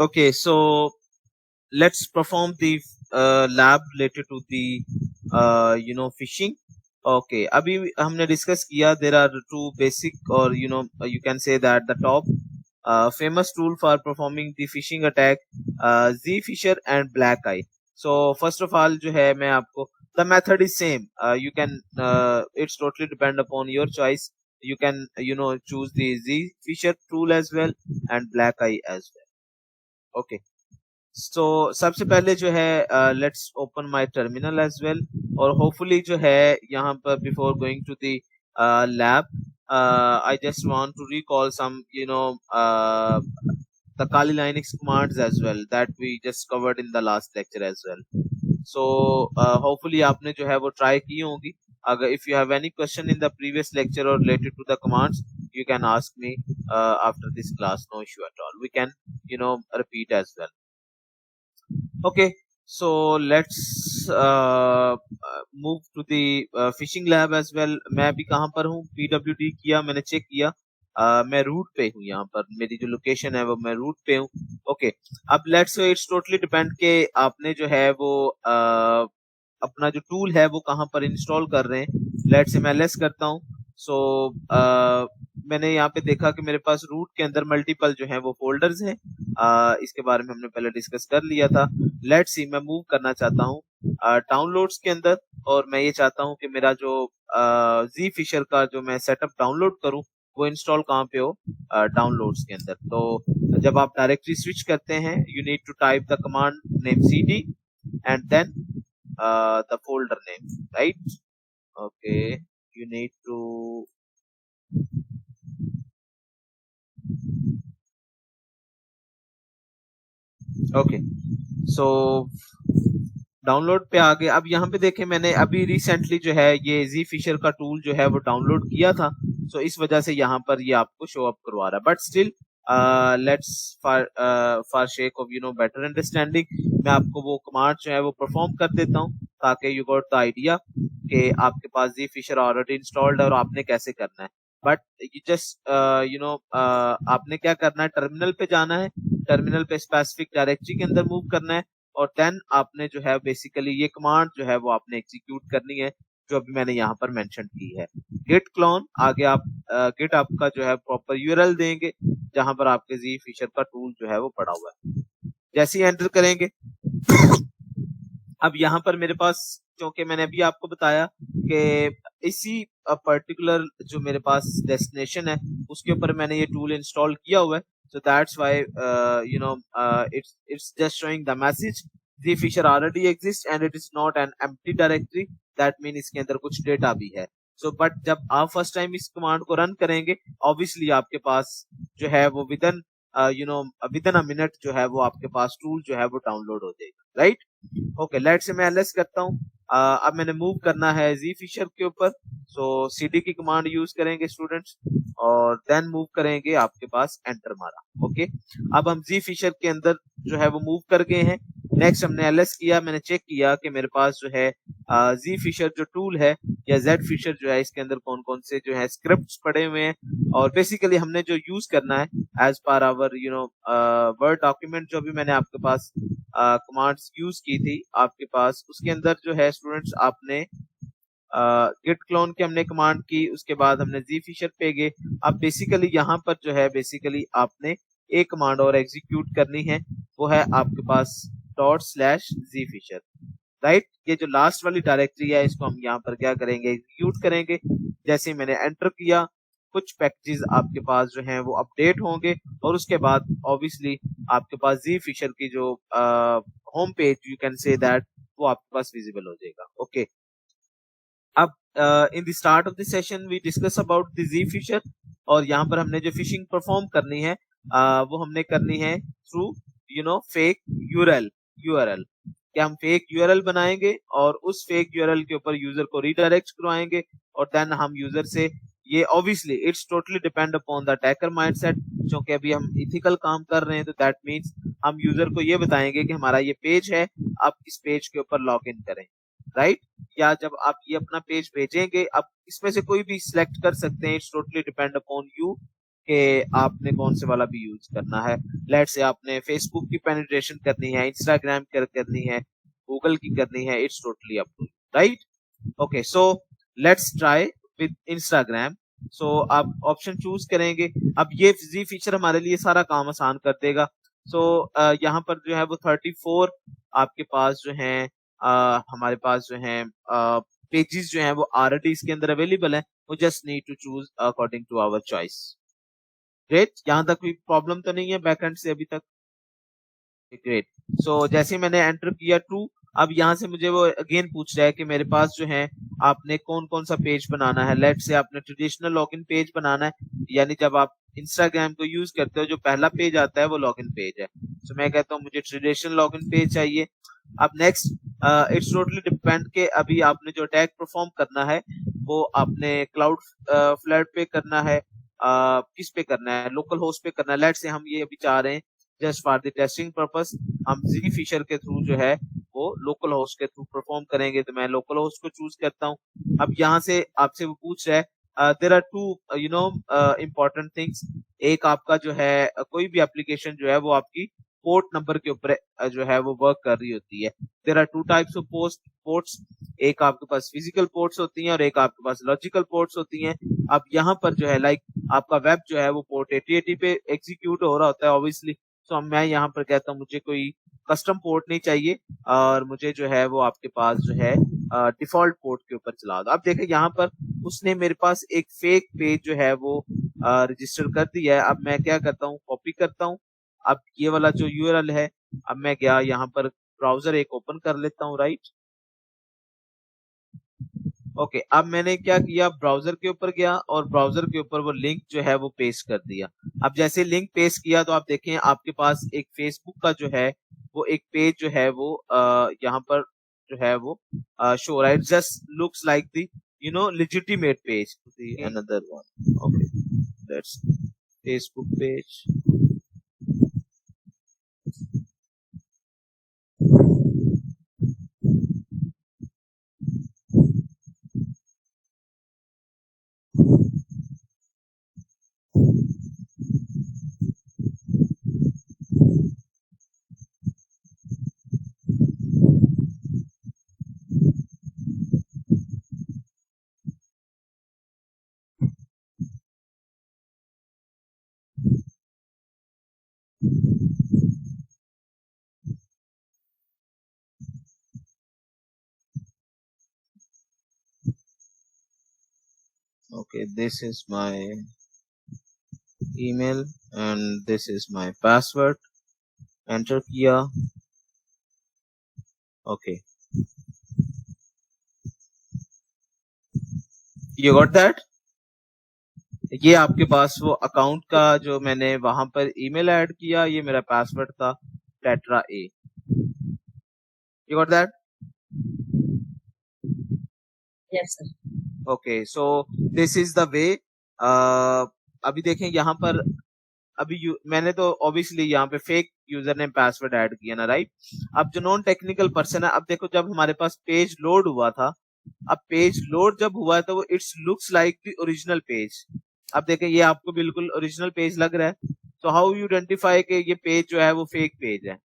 Okay, so let's perform the lab related to the fishing. Okay, अभी हमने discuss किया there are two basic or you can say that the top famous tool for performing the phishing attack, Z Fisher and Black Eye. So first of all जो है मैं आपको the method is same. You can it's totally depend upon your choice. You can choose the Z Fisher tool as well and Black Eye as well. Okay. So सबसे पहले जो है let's open my terminal as well और hopefully जो है यहाँ पर before going to the lab I just want to recall some the Kali Linux commands as well that we just covered in the last lecture as well. So hopefully आपने जो है वो try की होंगी. अगर if you have any question in the previous lecture or related to the commands, you can ask me after this class. No issue at all. We can repeat as well. Okay, so let's move to the fishing lab as well. मैं अभी कहाँ पर हूँ? PWD किया, मैंने check किया. मैं root पे हूँ. यहाँ पर मेरी जो लोकेशन है वो मैं रूट पे हूँ. ओके, अब let's say it's totally depend के आपने जो है वो अपना जो टूल है वो कहाँ पर इंस्टॉल कर रहे हैं. लेट्स से मैं लेस करता हूँ. सो मैंने यहाँ पे देखा कि मेरे पास रूट के अंदर मल्टीपल जो है वो फोल्डर्स हैं. इसके बारे में हमने पहले डिस्कस कर लिया था. लेट्स सी, मैं मूव करना चाहता हूँ डाउनलोड्स के अंदर और मैं ये चाहता हूँ कि मेरा जो जी फिशर का जो मैं सेटअप डाउनलोड करूँ वो इंस्टॉल कहाँ पे हो? डाउनलोड्स के अंदर. तो जब आप डायरेक्टरी स्विच करते हैं you need to type the command name cd and then the folder name, right? Okay, you need to okay. So download पे आ गए. अब यहाँ पे देखें मैंने अभी रिसेंटली जो है ये जी फिशर का टूल जो है वो डाउनलोड किया था. सो इस वजह से यहाँ पर ये आपको शो अप करवा रहा है. But still let's for shake of better understanding मैं आपको वो कमांड जो है वो परफॉर्म कर देता हूँ ताकि यू गॉट द आइडिया कि आपके पास जी फिशर ऑलरेडी इंस्टॉल्ड है और आपने कैसे करना है. बट यू जस्ट आपने क्या करना है? टर्मिनल पे जाना है. टर्मिनल पे स्पेसिफिक डायरेक्टरी के अंदर मूव करना है और देन आपने जो है बेसिकली ये कमांड जो है वो आपने एग्जीक्यूट करनी है जो अभी मैंने यहाँ पर मेंशन की है. Git clone. आगे आप गिट आपका जो है प्रॉपर यूआरएल देंगे जहां पर आपके जी फिशर का टूल जो है वो पड़ा हुआ है. जैसे ही एंटर करेंगे अब यहाँ पर मेरे पास क्योंकि मैंने अभी आपको बताया कि इसी पर्टिकुलर जो मेरे पास डेस्टिनेशन है उसके ऊपर मैंने ये टूल इंस्टॉल किया हुआ है. So that's why it's just showing the message the feature already exists and it is not an empty directory. That means इसके अंदर कुछ डेटा भी है. So but जब आप फर्स्ट टाइम इस कमांड को रन करेंगे ऑब्वियसली आपके पास जो है वो विदिन विदिन अ मिनट जो है वो आपके पास टूल जो है वो डाउनलोड हो जाएगा. राइट? ओके, लेट्स से मैं एलएस करता हूँ. अब मैंने मूव करना है जी फिशर के ऊपर. सो सीडी की कमांड यूज करेंगे स्टूडेंट्स और देन मूव करेंगे. आपके पास एंटर मारा. ओके, अब हम जी फिशर के अंदर जो है वो मूव कर गए हैं. नेक्स्ट हमने एलएस किया. मैंने चेक किया कि मेरे पास जो है जी फिशर जो टूल है या जेड फिशर जो है इसके अंदर कौन कौन से जो है स्क्रिप्ट्स पड़े हुए हैं और बेसिकली हमने जो यूज करना है as per hour word document जो भी मैंने आपके पास कमांड्स यूज की थी आपके पास उसके अंदर जो है स्टूडेंट्स आपने गिट क्लोन की हमने कमांड की. उसके बाद हमने जी फिशर पे गए. अब बेसिकली यहाँ पर जो है बेसिकली आपने एक कमांड और एग्जीक्यूट करनी है वो है आपके पास ./जी फिशर. राइट? ये जो लास्ट वाली डायरेक्टरी है इसको हम यहाँ पर क्या करेंगे? एग्जीक्यूट करेंगे. जैसे मैंने एंटर किया कुछ पैकेजेस आपके पास जो हैं वो अपडेट होंगे और उसके बाद ऑब्वियसली आपके पास जी फिशर की जो home page you can say that वो आपके पास विजिबल हो जाएगा. ओके, अब in the start of the session we discuss about the G Fisher और यहाँ पर हमने जो फिशिंग परफॉर्म करनी है वो हमने करनी है थ्रू फेक यूआरएल. कि हम फेक यूआरएल बनाएंगे और उस फेक यूआरएल के ऊपर यूजर को रीडायरेक्ट करवाएंगे और देन हम यूजर से ये obviously it's totally depend upon the attacker mindset. क्योंकि अभी हम इथिकल काम कर रहे हैं तो दैट मींस हम यूजर को ये बताएंगे कि हमारा ये पेज है, आप इस पेज के ऊपर लॉग इन करें. राइट? या जब आप ये अपना पेज भेजेंगे आप इसमें से कोई भी सिलेक्ट कर सकते हैं. It's totally depend upon you कि आपने कौन से वाला भी यूज करना है। लेट से आपने फेसबुक की पेनिट्रेशन करनी है, इंस्टाग्राम करनी है, गूगल की करनी है, it's totally up to, right. Okay, so let's try with Instagram. सो आप ऑप्शन चूज करेंगे। अब ये जी फीचर हमारे लिए सारा काम आसान कर देगा। सो यहाँ पर जो है वो 34 आपके पास जो है हमारे पास जो है पेजेस जो है वो ऑलरेडी इसके अंदर अवेलेबल है। वो just need to choose according to our choice. Great, यहाँ तक कोई प्रॉब्लम तो नहीं है बैकएंड से अभी तक? ग्रेट। सो जैसे मैंने एंटर किया टू, अब यहाँ से मुझे वो अगेन पूछ रहा है कि मेरे पास जो है आपने कौन कौन सा पेज बनाना है। लेट से आपने ट्रेडिशनल लॉगिन पेज बनाना है, यानी जब आप इंस्टाग्राम को यूज करते हो जो पहला पेज आता है वो लॉगिन पेज है। तो मैं कहता हूँ मुझे ट्रेडिशनल लॉगिन पेज चाहिए। अब नेक्स्ट, इट्स टोटली डिपेंड के अभी आपने जो टैग परफॉर्म करना है वो आपने क्लाउड फ्लड पे करना है, किस पे करना है, लोकल होस्ट पे करना है। लेट से हम ये अभी चाह रहे हैं just for the testing purpose हम जी फिशर के थ्रू जो है वो लोकल होस्ट के थ्रू परफॉर्म करेंगे, तो मैं लोकल होस्ट को चूज करता हूँ। अब यहाँ से आपसे वो पूछ रहा है there are two you know important things. एक आपका जो है कोई भी एप्लीकेशन जो है वो आपकी पोर्ट नंबर के ऊपर जो है वो वर्क कर रही होती है। There are two types of ports, एक आपके पास फिजिकल पोर्ट्स होती हैं और एक आपके पास लॉजिकल पोर्ट्स होती हैं। अब यहाँ पर जो है लाइक आपका वेब जो है वो पोर्ट 8080 पे एग्जीक्यूट हो रहा होता है ऑब्वियसली। तो मैं यहाँ पर कहता हूँ मुझे कोई कस्टम पोर्ट नहीं चाहिए और मुझे जो है वो आपके पास जो है डिफॉल्ट पोर्ट के ऊपर चला दो। अब देखें यहाँ पर उसने मेरे पास एक फेक पेज जो है वो रजिस्टर कर दिया है। अब मैं क्या करता हूँ, कॉपी करता हूँ। अब ये वाला जो यूआरएल है, अब मैं गया यहाँ पर ब्राउजर एक ओपन कर लेता हूँ, राइट। ओके, अब मैंने क्या किया, ब्राउजर के ऊपर गया और ब्राउजर के ऊपर वो लिंक जो है वो पेस्ट कर दिया। अब जैसे लिंक पेस्ट किया तो आप देखें आपके पास एक फेसबुक का जो है वो एक पेज जो है वो यहाँ पर जो है वो show right just looks like the legitimate page, another one. Okay, that's Facebook page. Okay, this is my email and this is my password. Enter किया। Okay, you got that? ये आपके पास वो अकाउंट का जो मैंने वहां पर ईमेल ऐड किया, ये मेरा पासवर्ड था tetra A. You got that? Yes, sir. Okay, so this is the way. अभी देखें यहाँ पर अभी मैंने तो ऑब्वियसली यहाँ पे fake user name password add किया ना, राइट। अब जो नॉन टेक्निकल पर्सन है, अब देखो जब हमारे पास पेज लोड हुआ था, अब पेज लोड जब हुआ है तो वो it's looks like the original page. अब देखें ये आपको बिल्कुल ओरिजिनल पेज लग रहा है। तो हाउ यू आइडेंटिफाई कि ये पेज जो है वो फेक पेज है?